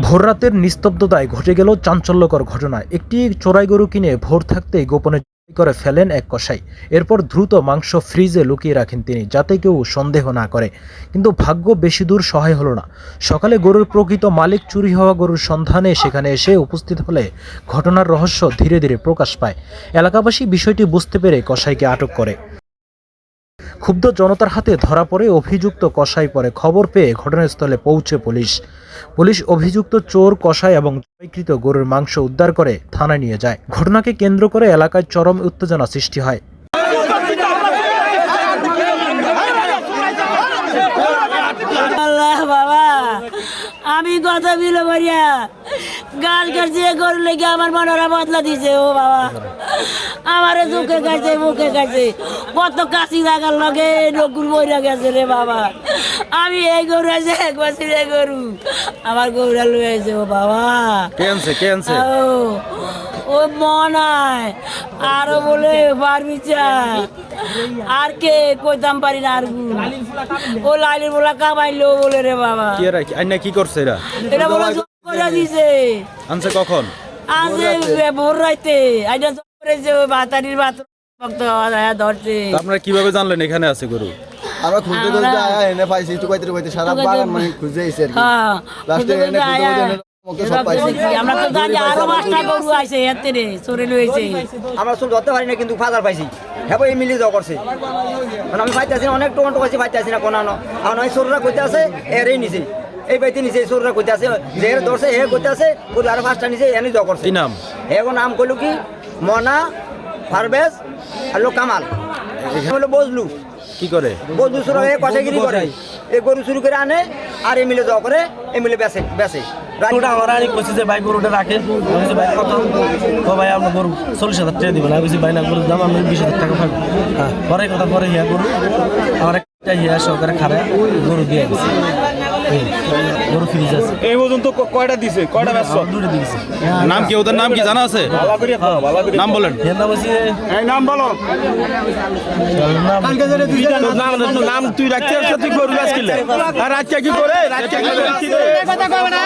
ভোররাতের নিস্তব্ধতায় ঘটে গেল চাঞ্চল্যকর ঘটনা। একটি চোরাই গরু কিনে ভোর থাকতেই গোপনে জবাই করে ফেলেন এক কসাই। এরপর দ্রুত মাংস ফ্রিজে লুকিয়ে রাখেন তিনি, যাতে কেউ সন্দেহ না করে। কিন্তু ভাগ্য বেশি দূর সহায় হলো না। সকালে গরুর প্রকৃত মালিক চুরি হওয়া গরুর সন্ধানে সেখানে এসে উপস্থিত হলে ঘটনার রহস্য ধীরে ধীরে প্রকাশ পায়। এলাকাবাসী বিষয়টি বুঝতে পেরে কসাইকে আটক করে। ক্ষুব্ধ জনতার হাতে ধরা পড়ে অভিযুক্ত কসাই। পরে খবর পেয়ে ঘটনাস্থলে পৌঁছে পুলিশ অভিযুক্ত চোর, কসাই এবং জবাইকৃত গরুর মাংস উদ্ধার করে থানায় নিয়ে যায়। ঘটনাকে কেন্দ্র করে এলাকায় চরম উত্তেজনা সৃষ্টি হয়। বাবা, আমি কথা বিলো করিয়া গাছ কাটছে গরু লেগে আমার মনেরা বদলা দিছে। ও বাবা, আমারে চোখে কাটছে, মুখে কাটছে, কত কাশি লাগার লগে নকুল বইরা গেছে রে বাবা। আমি এই গরু আছে এক বছর এই গরু আমার গরুরা লুয়েছে। ও বাবা, ও মনায় আরো বলে পারবি আর কে কইতাম পারি না। আর ও লাইলের বলা কামাইলো বলে রে বাবা। কি করছে এটা বলে করে দিছে। আনছে কখন? আজে ভোর রাইতে আইনা করেছে। ওই বাতারির ভক্ত ধরছে। আপনারা কিভাবে জানলেন এখানে আছে গরু? আমরা খুঁজতে খুঁজতে এনে পাইছি, একটু কইতে সারা বাগান মানে খুঁজে আইছি আর কি। লাস্টে এনে খুঁজতে সব পাইছি। আমরা তো জানি আরো 5টা গরু আইছে এতে রে চোরে লইছে। আমরা চোর ধরতে পারি না, কিন্তু ফাদার পাইছি। হ্যাঁ এই মিলিয়ে যাওয়া করছে। মানে আমি পাইতে আসি না, অনেক টোকান টোকাছি পাইতে আসি না কোনো। আর নয় চোররা কইতে আছে এরই নিচে, এই বাইতে নিচে চোররা কইতে আছে, যে ধরছে হে কইতে আছে ওদের আরো 5টা নিচে এনে যাওয়া করছে। কি নাম? এখন নাম কইলো কি মনা, পারভেজ আর লোক কামাল। হলো বজলু। কি করে? বজলু চোর কষাগিরি করে, এই গরু চুরি করে আনে আর এমিলে যাওয়া করে, এমিলে বেচে। গরুটা আমার আনি কইছে যে ভাই গরুটা রাখেন। আমি বলছি ভাই কত? ও ভাই আপনার গরু 40,000 টাকা দিবেন। আমি বলছি ভাই না, গরুর দাম আমি 20,000 টাকা পাবো। হ্যাঁ, পরে কথা পরে হিয়া গরু আমার একটা হিয়া সহকারে খারাপ গরু দিয়ে গেছে। গরু ফ্রিজ আছে। এই পর্যন্ত কয়টা দিছে? কয়টা ব্যস্ত? দুটো দিয়েছে। নাম কি? ওদের নাম কি জানা আছে? নাম বলেন। এর নাম হচ্ছে এই নাম বলো। নাম তুই রাখতে আসছ, তুই গরু গাছ কিনলে আর রাত কি করে? রাত কি করে?